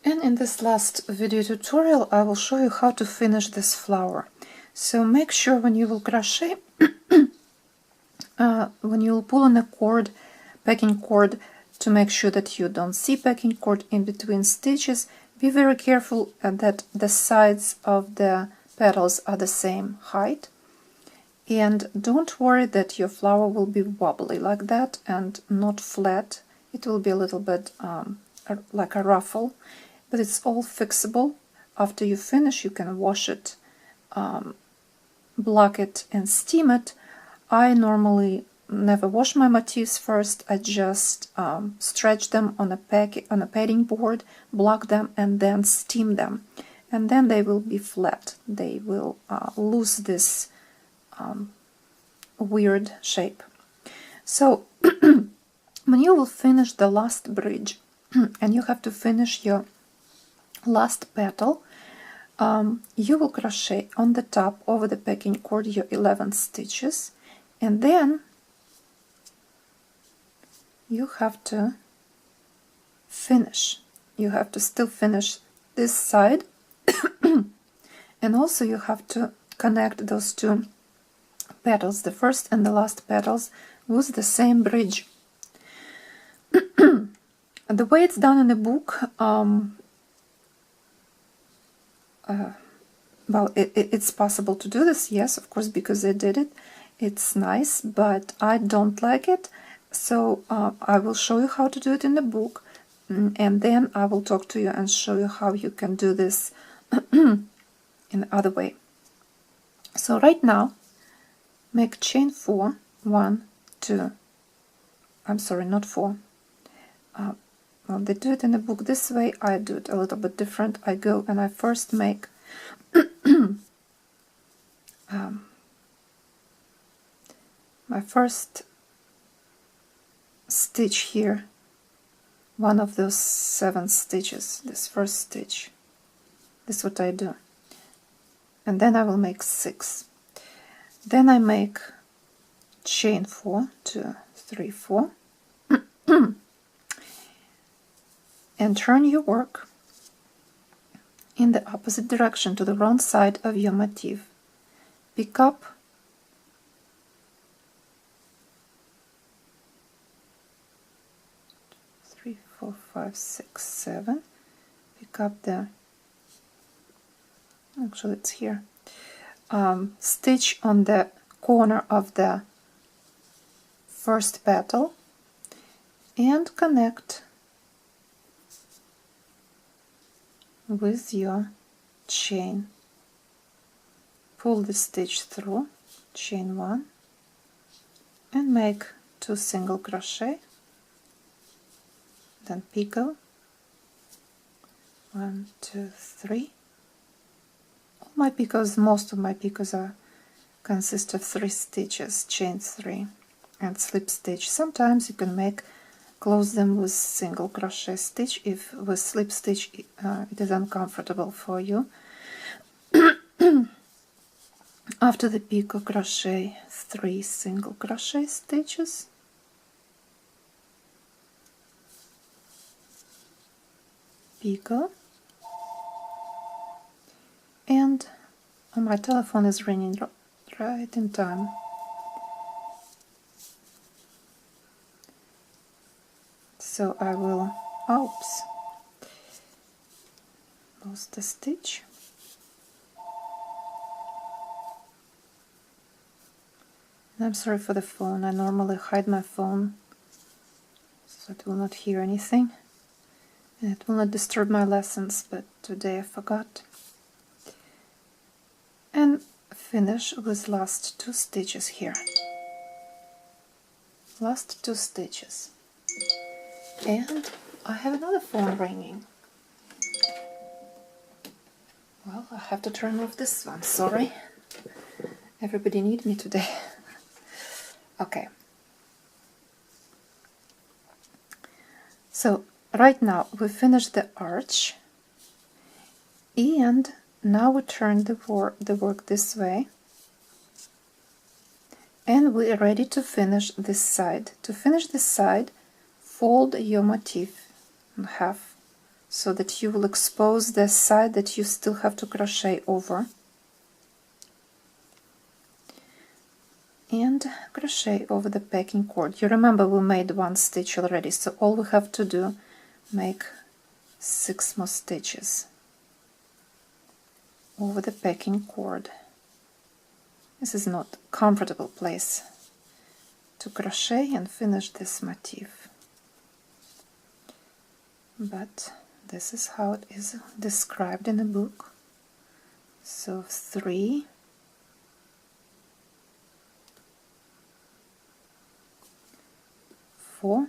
And in this last video tutorial I will show you how to finish this flower. So make sure when you will crochet, when you will pull on a cord, packing cord, to make sure that you don't see packing cord in between stitches, be very careful that the sides of the petals are the same height. And don't worry that your flower will be wobbly like that and not flat. It will be a little bit like a ruffle, but it's all fixable. After you finish, you can wash it, block it, and steam it. I normally never wash my motifs first. I just stretch them on a padding board, block them, and then steam them. And then they will be flat. They will lose this weird shape. So when you will finish the last bridge and you have to finish your last petal, you will crochet on the top over the packing cord your 11 stitches, and then you have to finish. You have to still finish this side and also you have to connect those two petals, the first and the last petals, with the same bridge. The way it's done in the book, well, it's possible to do this, yes, of course, because I did it. It's nice, but I don't like it, so I will show you how to do it in the book, and then I will talk to you and show you how you can do this in the other way. So right now, make chain 4, 1, 2, I'm sorry, not 4. Well, they do it in the book this way, I do it a little bit different. I go and I first make my first stitch here, one of those 7 stitches, this first stitch. This is what I do. And then I will make 6. Then I make chain 4, 2, 3, 4, and turn your work in the opposite direction to the wrong side of your motif. Pick up three, 4, 5, 6, 7. Pick up the, actually it's here, stitch on the corner of the first petal and connect with your chain. Pull the stitch through, chain 1, and make 2 single crochet, then picot, 1, 2, 3. All my picots, most of my picots consist of 3 stitches, chain 3, and slip stitch. Sometimes you can close them with single crochet stitch if with slip stitch it is uncomfortable for you. After the picot, crochet 3 single crochet stitches, picot, and my telephone is ringing right in time. So I will, oops, lost the stitch. And I'm sorry for the phone. I normally hide my phone so it will not hear anything and it will not disturb my lessons, but today I forgot. And finish with last 2 stitches here. Last 2 stitches. And I have another phone ringing. Well, I have to turn off this one, sorry. Everybody need me today. Okay. So, right now we finished the arch, and now we turn the work this way, and we are ready to finish this side. To finish this side, fold your motif in half so that you will expose the side that you still have to crochet over, and crochet over the packing cord. You remember we made one stitch already, so all we have to do, make 6 more stitches over the packing cord. This is not a comfortable place to crochet and finish this motif, but this is how it is described in the book. So 3, 4,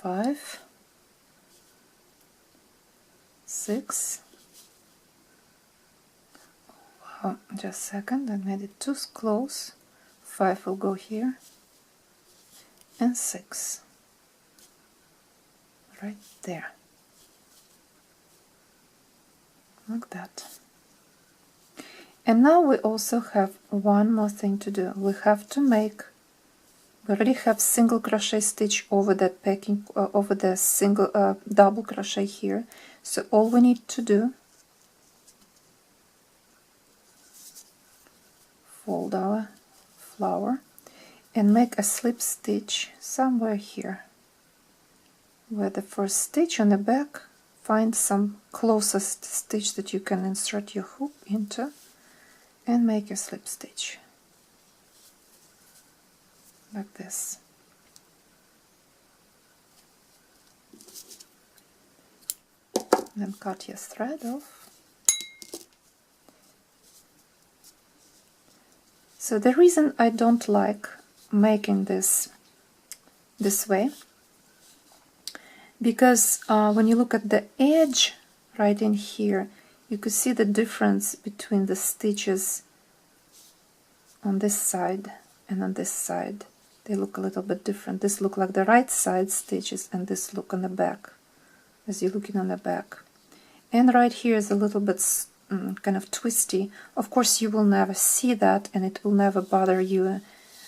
5, 6. Oh, just a second, I made it too close. 5 will go here, and 6 right there, like that. And now we also have one more thing to do. We have to make, we already have single crochet stitch over that packing, over the single double crochet here. So all we need to do, fold our flower and make a slip stitch somewhere here, where the first stitch on the back. Find some closest stitch that you can insert your hook into and make a slip stitch like this. Then cut your thread off. So the reason I don't like making this way, because when you look at the edge right in here, you could see the difference between the stitches on this side and on this side. They look a little bit different. This look like the right side stitches, and this look on the back, as you're looking on the back. And right here is a little bit kind of twisty. Of course, you will never see that, and it will never bother you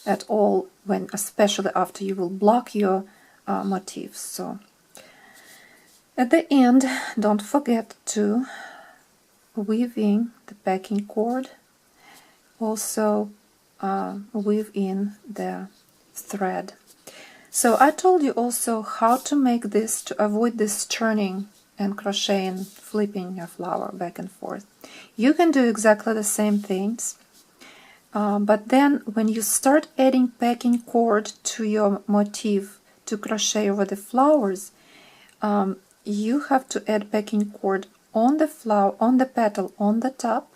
at all, when, especially after you will block your motifs. So at the end, don't forget to weave in the packing cord. Also weave in the thread. So I told you also how to make this to avoid this turning and crocheting, flipping your flower back and forth. You can do exactly the same things, but then when you start adding packing cord to your motif to crochet over the flowers, you have to add packing cord on the flower, on the petal, on the top,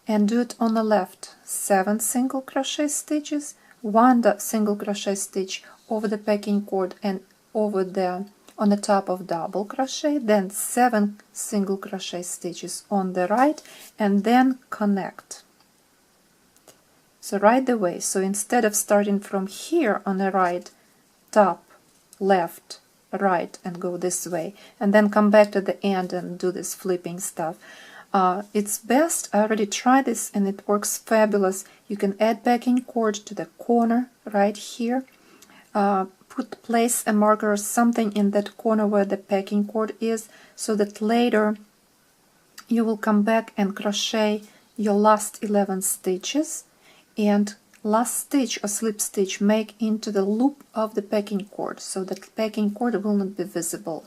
and do it on the left. 7 single crochet stitches, 1 single crochet stitch over the packing cord and over the on the top of double crochet, then 7 single crochet stitches on the right, and then connect. So right away, so instead of starting from here on the right, top, left, right, and go this way, and then come back to the end and do this flipping stuff, it's best, I already tried this and it works fabulous. You can add packing cord to the corner right here, place a marker or something in that corner where the packing cord is, so that later you will come back and crochet your last 11 stitches, and last stitch or slip stitch make into the loop of the packing cord, so that the packing cord will not be visible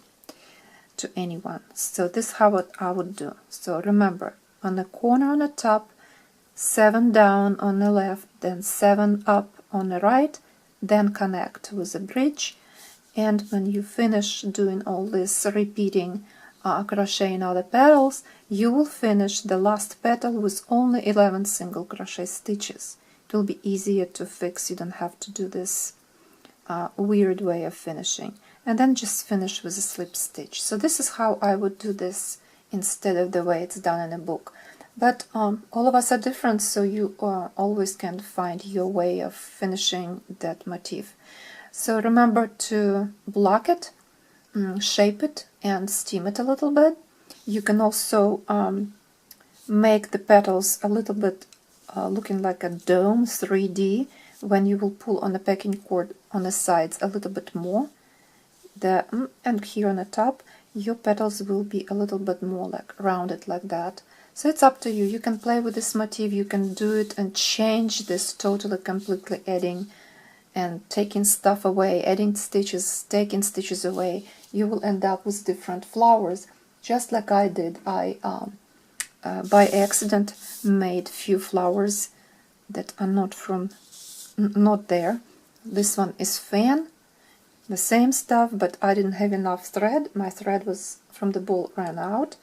to anyone. So this is how I would do. So remember, on the corner on the top, 7 down on the left, then 7 up on the right, then connect with a bridge. And when you finish doing all this repeating, crocheting all the petals, you will finish the last petal with only 11 single crochet stitches. It will be easier to fix. You don't have to do this weird way of finishing. And then just finish with a slip stitch. So this is how I would do this instead of the way it's done in a book. But all of us are different, so you always can find your way of finishing that motif. So remember to block it, shape it, and steam it a little bit. You can also make the petals a little bit looking like a dome, 3D, when you will pull on the packing cord on the sides a little bit more. And here on the top, your petals will be a little bit more like rounded like that. So it's up to you. You can play with this motif, you can do it and change this totally, completely, adding and taking stuff away, adding stitches, taking stitches away. You will end up with different flowers, just like I did. I by accident made few flowers that are not there. This one is fan, the same stuff, but I didn't have enough thread. My thread was from the ball ran out,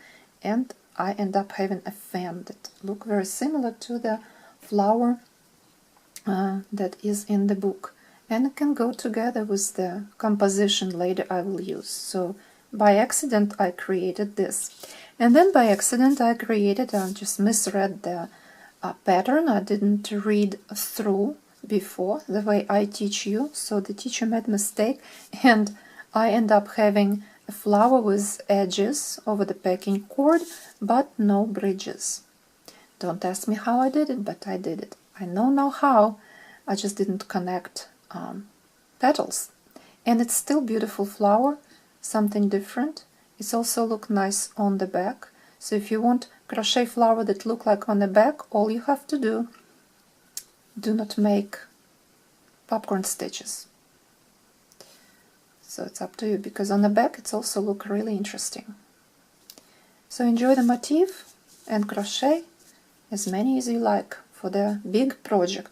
and I end up having a fan that look very similar to the flower that is in the book, and it can go together with the composition later I will use. So by accident I created this, and then by accident I just misread the pattern. I didn't read through before the way I teach you, so the teacher made mistake, and I end up having a flower with edges over the packing cord but no bridges. Don't ask me how I did it, but I did it. I know now how, I just didn't connect petals. And it's still beautiful flower, something different. It's also look nice on the back. So if you want crochet flower that look like on the back, all you have to do not make popcorn stitches. So it's up to you, because on the back it's also look really interesting. So enjoy the motif and crochet as many as you like for the big project.